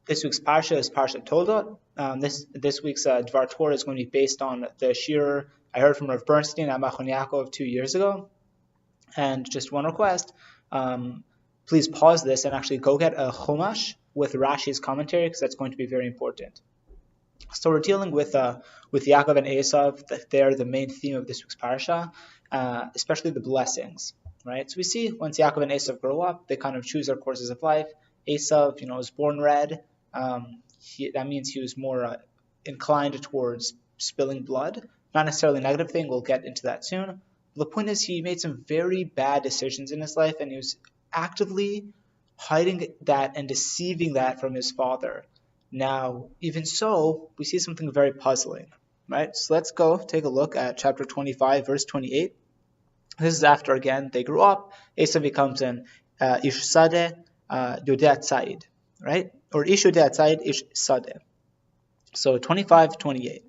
This week's parsha is Parsha Toldot. This week's Dvar Torah is going to be based on the shiur I heard from Rav Bernstein at Machon Yaakov 2 years ago. And just one request, please pause this and actually go get a Chumash with Rashi's commentary, because that's going to be very important. So we're dealing with Yaakov and Esav. They're the main theme of this week's parasha, especially the blessings, right? So we see once Yaakov and Esav grow up, they kind of choose their courses of life. Esav, was born red. That means he was more inclined towards spilling blood. Not necessarily a negative thing. We'll get into that soon. The point is, he made some very bad decisions in his life, and he was actively hiding that and deceiving that from his father. Now, even so, we see something very puzzling, right? So let's go take a look at chapter 25, verse 28. This is after, again, they grew up. Esav becomes an ish sadeh, yodeh tzayid, right? Or ish yodeh tzayid, ish sadeh. So 25, 28.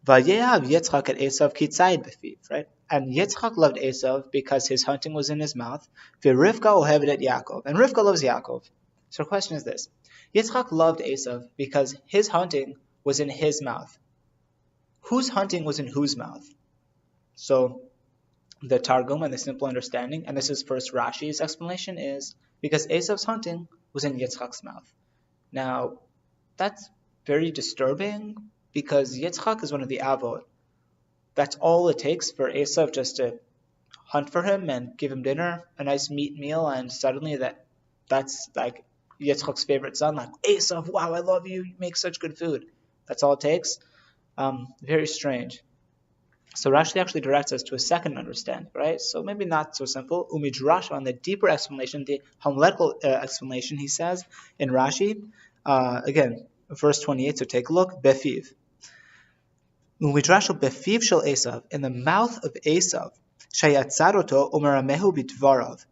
Vayehav Yitzchak et Esav ki tzayid b'fiv, right? And Yitzchak loved Esav because his hunting was in his mouth. V'Rivka ohevet et Yaakov. And Rivka loves Yaakov. So the question is this. Yitzchak loved Esav because his hunting was in his mouth. Whose hunting was in whose mouth? So the Targum and the simple understanding, and this is first Rashi's explanation, is because Esav's hunting was in Yitzchak's mouth. Now, that's very disturbing because Yitzchak is one of the Avot. That's all it takes for Esav just to hunt for him and give him dinner, a nice meat meal, and suddenly that's like Yitzchak's favorite son, like, Esav, wow, I love you, you make such good food. That's all it takes. Very strange. So Rashi actually directs us to a second understanding, right? So maybe not so simple. Umidrash, on the deeper explanation, the homiletical explanation, he says in Rashi, again, verse 28, so take a look, Befiv. Umidrash befiv shel Esav, in the mouth of Esav, shayatzaroto umeramehu bidvarav,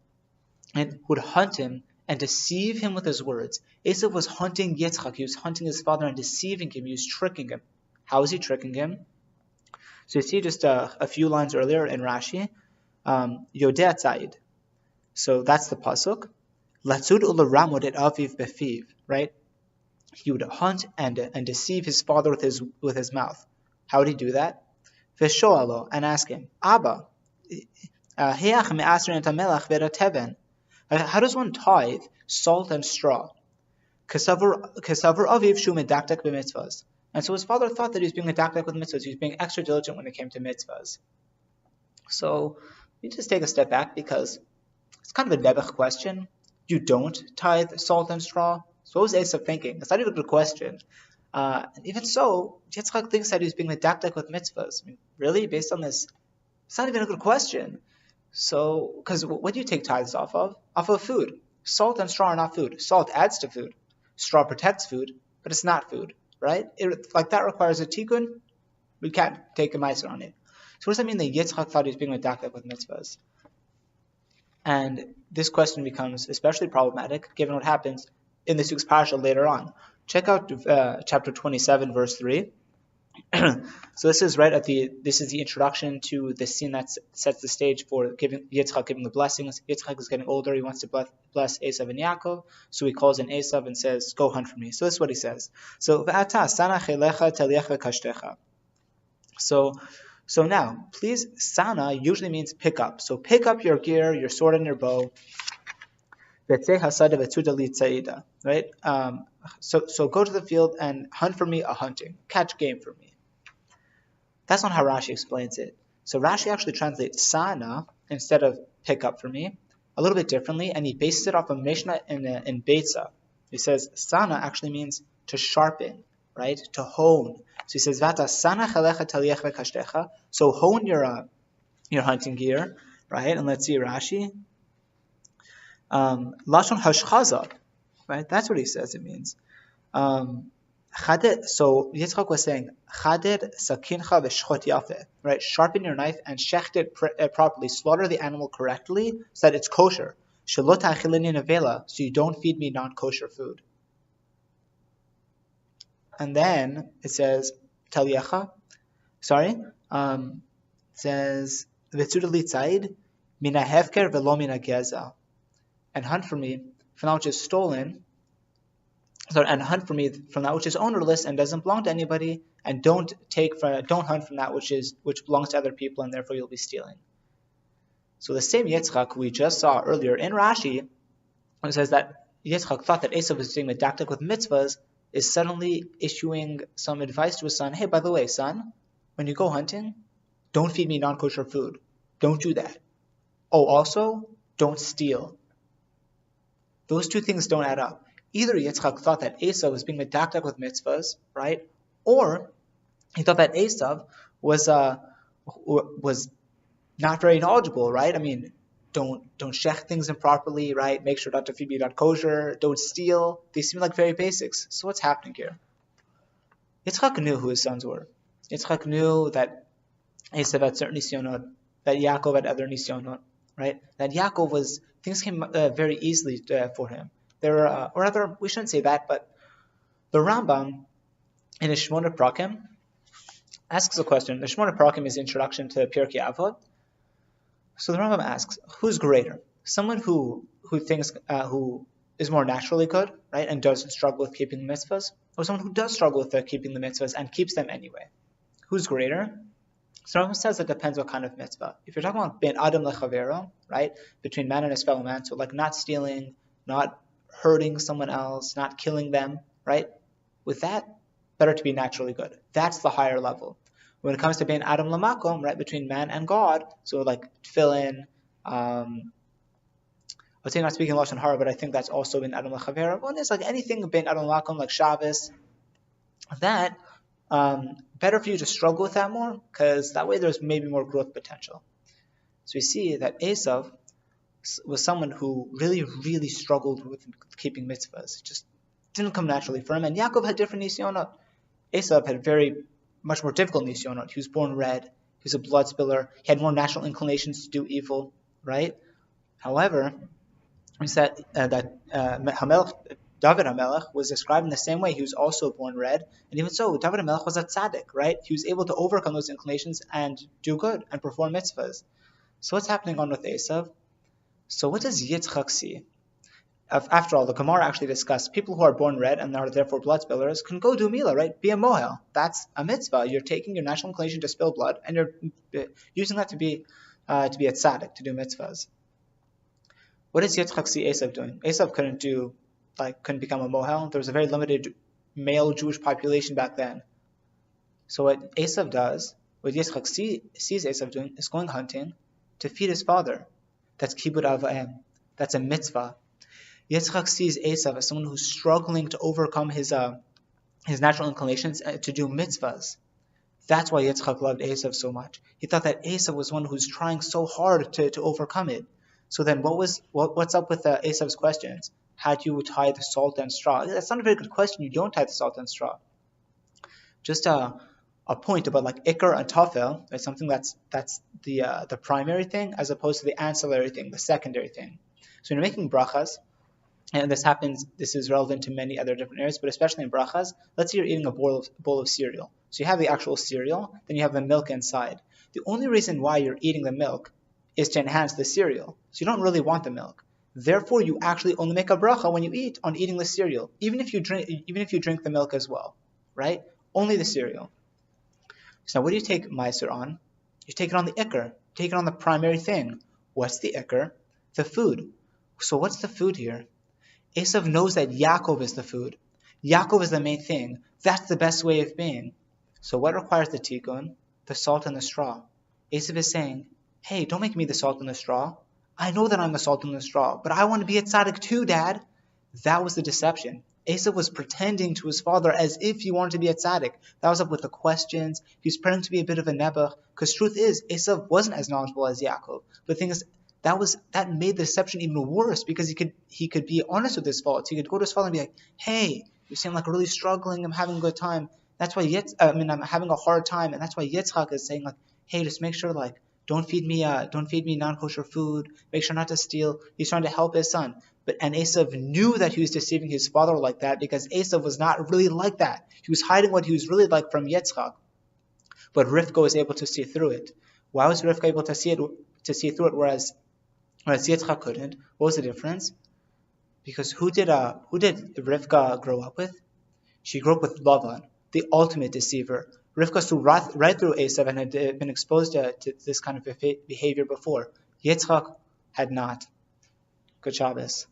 and would hunt him and deceive him with his words. Esav was hunting Yitzchak. He was hunting his father and deceiving him. He was tricking him. How is he tricking him? So you see just a few lines earlier in Rashi, Yodeh tzayid. So that's the pasuk. Latzud ularamod et aviv befiv, right? He would hunt and deceive his father with his mouth. How would he do that? V'shoalo, and ask him, Abba, heach me'asrin et hamelach v'et hateven. How does one tithe salt and straw? Kesavar aviv shu medakdek b'mitzvahs. And so his father thought that he was being medakdek with mitzvahs. He was being extra diligent when it came to mitzvahs. So you just take a step back because it's kind of a nebuch question. You don't tithe salt and straw. So what was Esav thinking? It's not even a good question. And even so, Yitzchak thinks that he was being medakdek with mitzvahs. I mean, really? Based on this, it's not even a good question. So, because what do you take tithes off of? Off of food. Salt and straw are not food. Salt adds to food. Straw protects food, but it's not food, right? Like that requires a tikkun. We can't take a meiser on it. So what does that mean that Yitzchak thought he was being medakdek with mitzvahs? And this question becomes especially problematic given what happens in this week's parasha later on. Check out chapter 27, verse 3. So this is the introduction to the scene that sets the stage for Yitzchak giving the blessings. Yitzchak is getting older. He wants to bless Esav and Yaakov. So he calls in Esav and says, go hunt for me. So this is what he says. So now, please, sana usually means pick up. So pick up your gear, your sword and your bow. Right? So go to the field and hunt for me a hunting. Catch game for me. That's not how Rashi explains it. So Rashi actually translates sana instead of pick up for me a little bit differently, and he bases it off a Mishnah in Beitza. He says sana actually means to sharpen, right? To hone. So he says vata sana chalecha taliech v'kashtecha. So hone your hunting gear, right? And let's see Rashi. Lashon hashchaza, right? That's what he says it means. So Yitzchak was saying, Chadet sakincha v'shchot yafeh, right? Sharpen your knife and shecht it properly. Slaughter the animal correctly so that it's kosher. Shelot ha'achilini nevela, so you don't feed me non-kosher food. And then it says, Taliecha, it says, V'tzud li tzayid, mina hefker v'lo mina geza. And hunt for me, for now which is stolen, and hunt for me from that which is ownerless and doesn't belong to anybody, and don't hunt from that which belongs to other people, and therefore you'll be stealing. So the same Yitzchak we just saw earlier in Rashi, it says that Yitzchak thought that Esav was being medactic with mitzvahs, is suddenly issuing some advice to his son. Hey, by the way, son, when you go hunting, don't feed me non-kosher food. Don't do that. Oh, also, don't steal. Those two things don't add up. Either Yitzchak thought that Esav was being medactic with mitzvahs, right? Or he thought that Esav was not very knowledgeable, right? I mean, don't shech things improperly, right? Make sure not to feed me not kosher. Don't steal. They seem like very basics. So what's happening here? Yitzchak knew who his sons were. Yitzchak knew that Esav had certain nisyonot, that Yaakov had other nisyonot, right? That Yaakov things came very easily for him. Or rather, we shouldn't say that, but the Rambam in his Shmona Prakim asks a question. The Shmona Prakim is the introduction to Pirkei Avot. So the Rambam asks, who's greater? Someone who thinks who is more naturally good, right, and doesn't struggle with keeping the mitzvahs, or someone who does struggle with keeping the mitzvahs and keeps them anyway? Who's greater? So Rambam says it depends what kind of mitzvah. If you're talking about ben adam lechavero, right, between man and his fellow man, so like not stealing, not hurting someone else, not killing them, right? With that, better to be naturally good. That's the higher level. When it comes to being Adam Lamakom, right, between man and God, so like tefillin, I would say not speaking Lashon Hara, but I think that's also being Adam Lachavera. Well, it's like anything being Adam Lamakom, like Shabbos, that, better for you to struggle with that more, because that way there's maybe more growth potential. So we see that Esav was someone who really, really struggled with keeping mitzvahs. It just didn't come naturally for him. And Yaakov had different nisyonot. Esav had much more difficult nisyonot. He was born red. He was a blood spiller. He had more natural inclinations to do evil, right? However, we said that David HaMelech was described in the same way. He was also born red. And even so, David HaMelech was a tzaddik, right? He was able to overcome those inclinations and do good and perform mitzvahs. So what's happening on with Esav? So what does Yitzchak see? After all, the Gemara actually discussed people who are born red and are therefore blood spillers can go do milah, right? Be a mohel. That's a mitzvah. You're taking your natural inclination to spill blood and you're using that to be a tzaddik, to do mitzvahs. What does Yitzchak see Esav doing? Esav couldn't become a mohel. There was a very limited male Jewish population back then. So what Esav does, what Yitzchak sees Esav doing, is going hunting to feed his father. That's kibud avayim. That's a mitzvah. Yitzchak sees Esav as someone who's struggling to overcome his natural inclinations to do mitzvahs. That's why Yitzchak loved Esav so much. He thought that Esav was one who's trying so hard to overcome it. So then what's up with Esav's questions? How do you tie the salt and straw? That's not a very good question. You don't tie the salt and straw. Just a point about like ikar and tafel, right? Something that's the primary thing as opposed to the ancillary thing, the secondary thing. So when you're making brachas, and this is relevant to many other different areas, but especially in brachas, let's say you're eating a bowl of cereal. So you have the actual cereal, then you have the milk inside. The only reason why you're eating the milk is to enhance the cereal. So you don't really want the milk. Therefore, you actually only make a bracha when you eat on eating the cereal, even if you drink the milk as well, right? Only the cereal. So now what do you take meiser on? You take it on the ikar. Take it on the primary thing. What's the ikar? The food. So what's the food here? Esav knows that Yaakov is the food. Yaakov is the main thing. That's the best way of being. So what requires the tikkun? The salt and the straw. Esav is saying, hey, don't make me the salt and the straw. I know that I'm the salt and the straw, but I want to be a tzaddik too, Dad. That was the deception. Esav was pretending to his father as if he wanted to be a tzaddik. That was up with the questions. He was pretending to be a bit of a nebuch. Because truth is, Esav wasn't as knowledgeable as Yaakov. But the thing is, that made the deception even worse because he could be honest with his faults. He could go to his father and be like, hey, you seem like really struggling. I'm having a good time. That's why I'm having a hard time. And that's why Yitzchak is saying like, hey, just make sure like, don't feed me non-kosher food. Make sure not to steal. He's trying to help his son. And Esav knew that he was deceiving his father like that because Esav was not really like that. He was hiding what he was really like from Yitzchak. But Rivka was able to see through it. Why was Rivka able to see through it, whereas Yitzchak couldn't? What was the difference? Because who did Rivka grow up with? She grew up with Lavan, the ultimate deceiver. Rivka saw right through Esav and had been exposed to this kind of behavior before. Yitzchak had not. Good Shabbos.